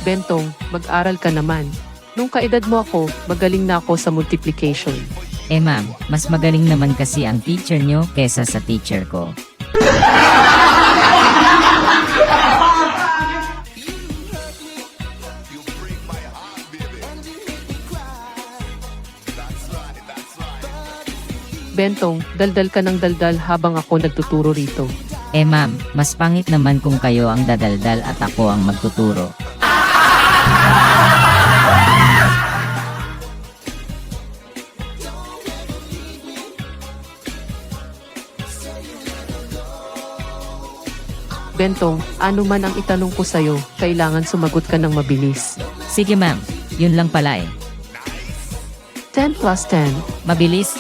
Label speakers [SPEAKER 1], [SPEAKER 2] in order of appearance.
[SPEAKER 1] Bentong, mag-aral ka naman. Nung kaedad mo ako, magaling na ako sa multiplication.
[SPEAKER 2] Eh ma'am, mas magaling naman kasi ang teacher nyo kesa sa teacher ko.
[SPEAKER 1] Bentong, daldal ka ng daldal habang ako nagtuturo rito.
[SPEAKER 2] Eh ma'am, mas pangit naman kung kayo ang dadaldal at ako ang magtuturo.
[SPEAKER 1] Bentong, ano man ang itanong ko sa'yo, kailangan sumagot ka ng mabilis.
[SPEAKER 2] Sige ma'am, yun lang pala eh.
[SPEAKER 1] 10 plus 10.
[SPEAKER 2] Mabilis?